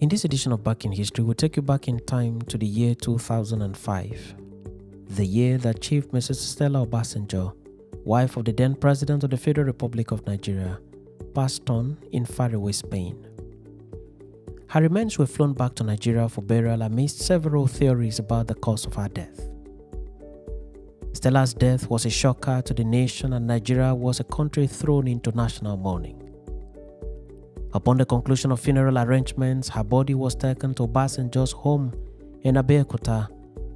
In this edition of Back in History, we'll take you back in time to the year 2005, the year that Chief Mrs Stella Obasanjo, wife of the then President of the Federal Republic of Nigeria, passed on in faraway Spain. Her remains were flown back to Nigeria for burial amidst several theories about the cause of her death. Stella's death was a shocker to the nation, and Nigeria was a country thrown into national mourning. Upon the conclusion of funeral arrangements, her body was taken to Obasanjo's home in Abeokuta,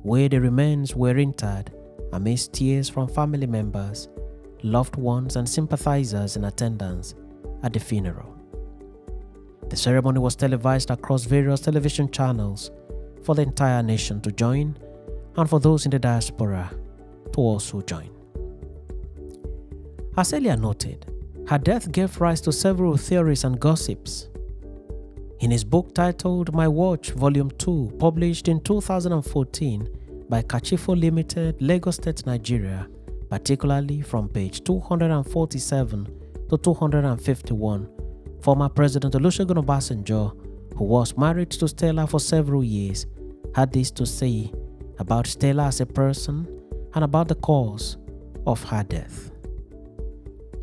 where the remains were interred amidst tears from family members, loved ones, and sympathizers in attendance at the funeral. The ceremony was televised across various television channels for the entire nation to join, and for those in the diaspora to also join. As earlier noted, her death gave rise to several theories and gossips. In his book titled My Watch, Volume 2, published in 2014 by Kachifo Limited, Lagos State, Nigeria, particularly from page 247 to 251, former President Olusegun Obasanjo, who was married to Stella for several years, had this to say about Stella as a person and about the cause of her death.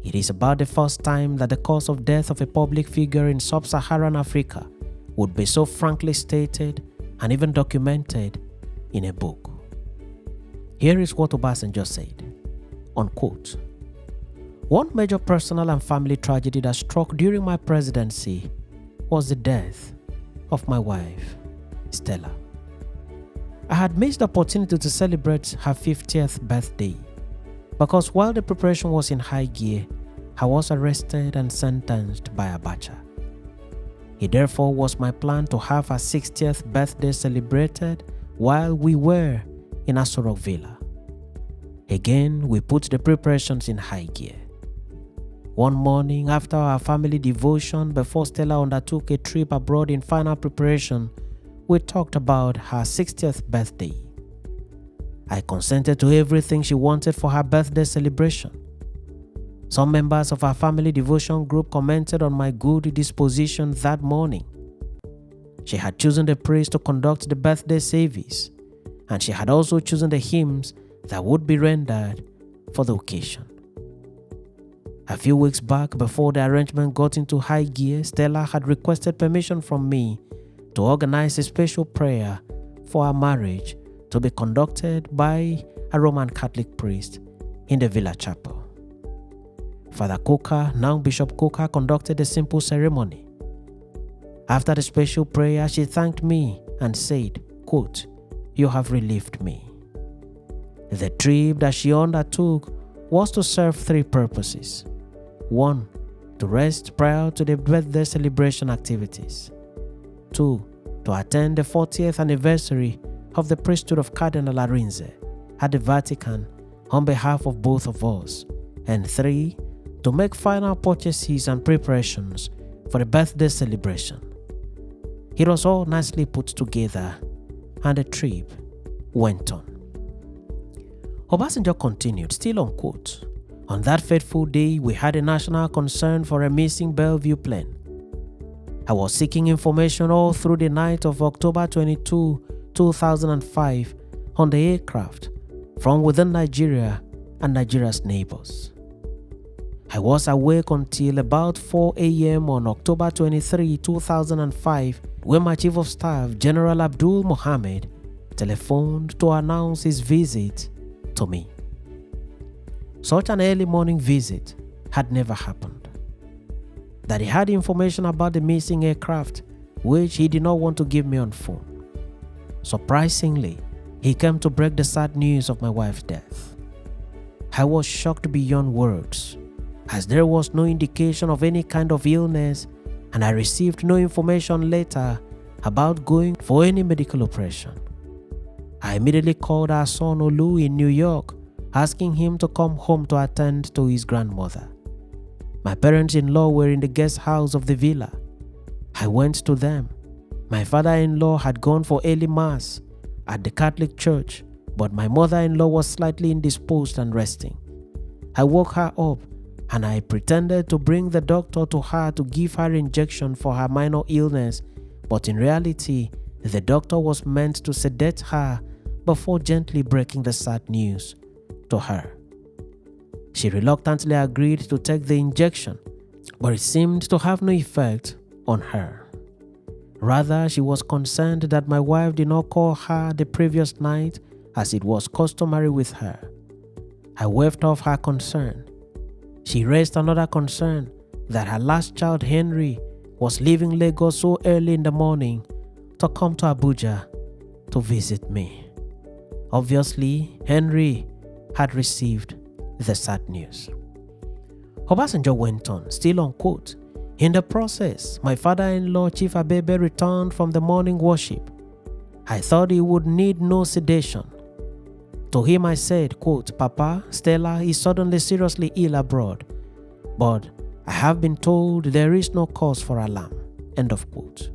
It is about the first time that the cause of death of a public figure in sub-Saharan Africa would be so frankly stated and even documented in a book. Here is what Obasanjo said, unquote, "One major personal and family tragedy that struck during my presidency was the death of my wife, Stella. I had missed the opportunity to celebrate her 50th birthday because while the preparation was in high gear, I was arrested and sentenced by Abacha. It therefore was my plan to have her 60th birthday celebrated while we were in Aso Rock Villa. Again, we put the preparations in high gear. One morning after our family devotion before Stella undertook a trip abroad in final preparation, we talked about her 60th birthday. I consented to everything she wanted for her birthday celebration. Some members of our family devotion group commented on my good disposition that morning. She had chosen the priest to conduct the birthday service, and she had also chosen the hymns that would be rendered for the occasion. A few weeks back, before the arrangement got into high gear, Stella had requested permission from me to organize a special prayer for our marriage to be conducted by a Roman Catholic priest in the Villa Chapel. Father Coker, now Bishop Coker, conducted a simple ceremony. After the special prayer, she thanked me and said, quote, "You have relieved me." The trip that she undertook was to serve three purposes. 1. To rest prior to the birthday celebration activities. 2. To attend the 40th anniversary of the priesthood of Cardinal Arinze at the Vatican on behalf of both of us. And 3. To make final purchases and preparations for the birthday celebration. It was all nicely put together, and the trip went on. Obasanjo continued, still unquote, "On that fateful day, we had a national concern for a missing Bellevue plane. I was seeking information all through the night of October 22, 2005 on the aircraft from within Nigeria and Nigeria's neighbors. I was awake until about 4 a.m. on October 23, 2005, when my Chief of Staff, General Abdul Mohammed, telephoned to announce his visit to me. Such an early morning visit had never happened. That he had information about the missing aircraft, which he did not want to give me on phone. Surprisingly, he came to break the sad news of my wife's death. I was shocked beyond words, as there was no indication of any kind of illness, and I received no information later about going for any medical operation. I immediately called our son Olu in New York, asking him to come home to attend to his grandmother. My parents-in-law were in the guest house of the villa. I went to them. My father-in-law had gone for early mass at the Catholic church, but my mother-in-law was slightly indisposed and resting. I woke her up and I pretended to bring the doctor to her to give her injection for her minor illness, but in reality, the doctor was meant to sedate her before gently breaking the sad news to her. She reluctantly agreed to take the injection, but it seemed to have no effect on her. Rather, she was concerned that my wife did not call her the previous night as it was customary with her. I waved off her concern. She raised another concern that her last child, Henry, was leaving Lagos so early in the morning to come to Abuja to visit me. Obviously, Henry had received the sad news. Obasanjo went on, still on quote, "In the process, my father-in-law, Chief Abbe, returned from the morning worship. I thought he would need no sedation. To him I said, quote, Papa, Stella is suddenly seriously ill abroad, but I have been told there is no cause for alarm." End of quote.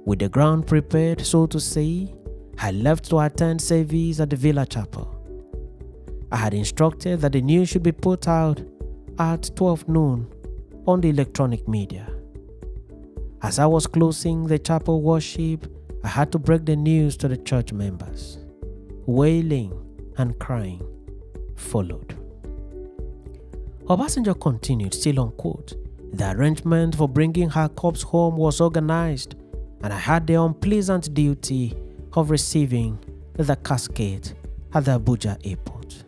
With the ground prepared, so to say, I left to attend service at the Villa Chapel. I had instructed that the news should be put out at 12 noon on the electronic media. As I was closing the chapel worship, I had to break the news to the church members. Wailing and crying followed. Obasanjo continued, still on quote, "The arrangement for bringing her corpse home was organized, and I had the unpleasant duty of receiving the casket at the Abuja airport.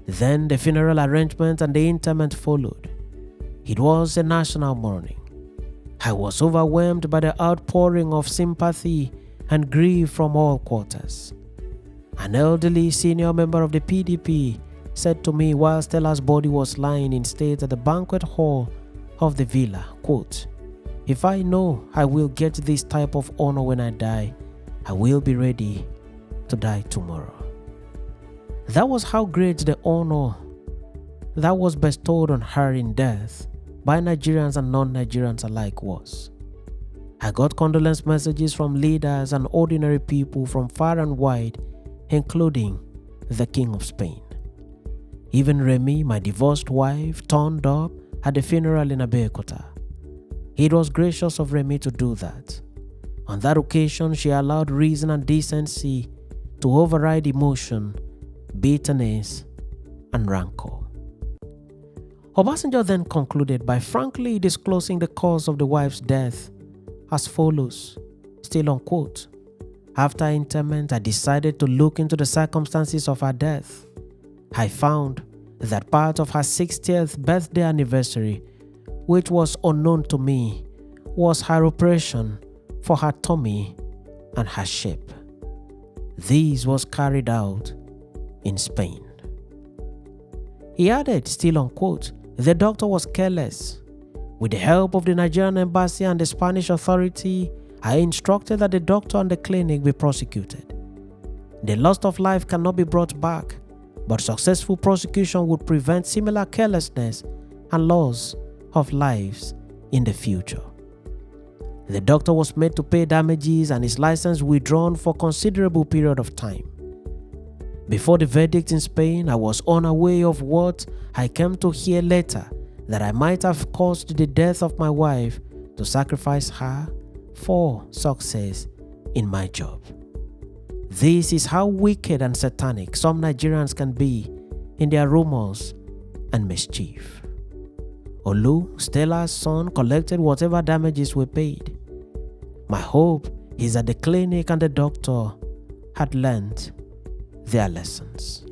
Then the funeral arrangement and the interment followed. It was a national mourning. I was overwhelmed by the outpouring of sympathy and grief from all quarters. An elderly senior member of the PDP said to me while Stella's body was lying in state at the banquet hall of the villa, quote, "If I know I will get this type of honor when I die, I will be ready to die tomorrow." That was how great the honor that was bestowed on her in death by Nigerians and non-Nigerians alike was. I got condolence messages from leaders and ordinary people from far and wide, including the King of Spain. Even Remy, my divorced wife, turned up at the funeral in Abeokuta. It was gracious of Remy to do that. On that occasion, she allowed reason and decency to override emotion, bitterness, and rancor. Obasanjo then concluded by frankly disclosing the cause of the wife's death as follows, still on quote, "After interment, I decided to look into the circumstances of her death. I found that part of her 60th birthday anniversary, which was unknown to me, was her operation for her tummy and her shape. This was carried out in Spain." He added, still on quote, "The doctor was careless. With the help of the Nigerian embassy and the Spanish authority, I instructed that the doctor and the clinic be prosecuted. The loss of life cannot be brought back, but successful prosecution would prevent similar carelessness and loss of lives in the future. The doctor was made to pay damages and his license withdrawn for a considerable period of time. Before the verdict in Spain, I was unaware of what I came to hear later, that I might have caused the death of my wife to sacrifice her for success in my job. This is how wicked and satanic some Nigerians can be in their rumors and mischief. Olu, Stella's son, collected whatever damages were paid. My hope is that the clinic and the doctor had learned their lessons."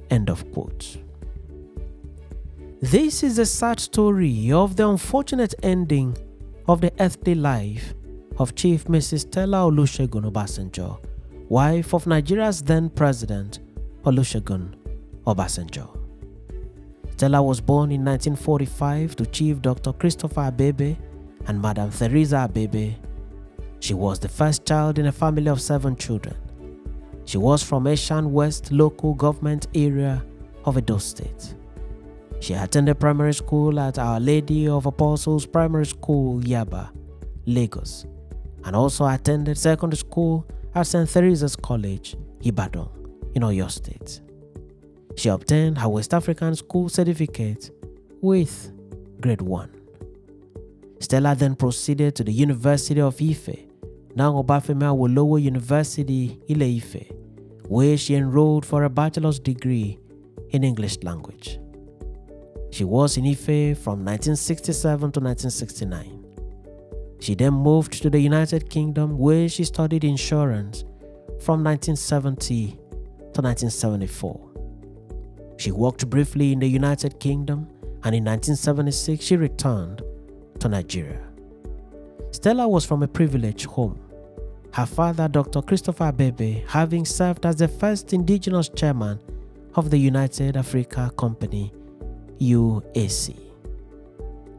End of quote. This is the sad story of the unfortunate ending of the earthly life of Chief Mrs Stella Obasanjo, wife of Nigeria's then President Olusegun Obasanjo. Stella was born in 1945 to Chief Dr. Christopher Abbe and Madam Theresa Abbe. She was the first child in a family of 7 children. She was from Eshan West local government area of Edo State. She attended primary school at Our Lady of Apostles Primary School, Yaba, Lagos, and also attended secondary school at St. Teresa's College, Ibadan, in Oyo State. She obtained her West African School certificate with grade 1. Stella then proceeded to the University of Ife, now Obafemi Awolowo University, Ile-Ife, where she enrolled for a bachelor's degree in English language. She was in Ife from 1967 to 1969. She then moved to the United Kingdom, where she studied insurance from 1970 to 1974. She worked briefly in the United Kingdom, and in 1976 she returned to Nigeria. Stella was from a privileged home, her father, Dr. Christopher Abbe, having served as the first indigenous chairman of the United Africa Company, UAC.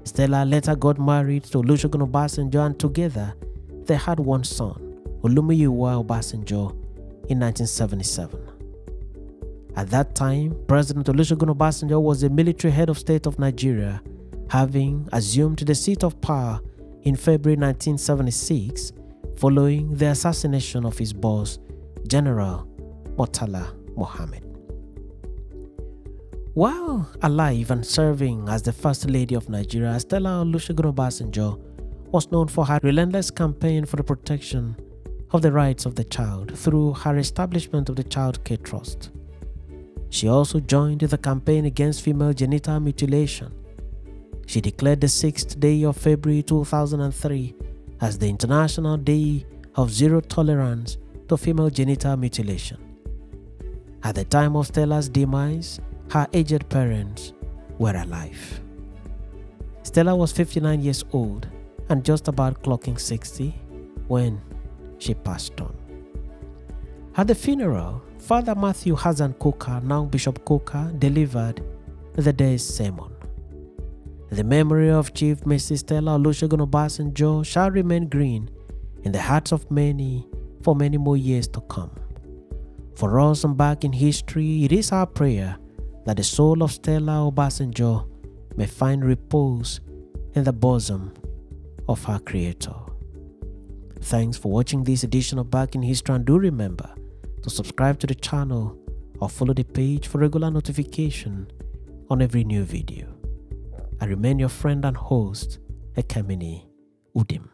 Stella later got married to Olusegun Obasanjo, and together they had one son, Olumuyiwa Obasanjo, in 1977. At that time, President Olusegun Obasanjo was the military head of state of Nigeria, having assumed the seat of power in February 1976 following the assassination of his boss, General Murtala Mohammed. While alive and serving as the First Lady of Nigeria, Stella Olusegun Obasanjo was known for her relentless campaign for the protection of the rights of the child through her establishment of the Child Care Trust. She also joined the campaign against female genital mutilation. She declared the 6th day of February 2003 as the International Day of Zero Tolerance to Female Genital Mutilation. At the time of Stella's demise, her aged parents were alive. Stella was 59 years old and just about clocking 60 when she passed on. At the funeral, Father Matthew Hassan Coker, now Bishop Coker, delivered the day's sermon. The memory of Chief Mrs Stella Olusegun Obasanjo shall remain green in the hearts of many for many more years to come. For us and back in history, it is our prayer that the soul of Stella Obasanjo may find repose in the bosom of her Creator. Thanks for watching this edition of Back in History, and do remember to subscribe to the channel or follow the page for regular notification on every new video. I remain your friend and host, Ekemini Udim.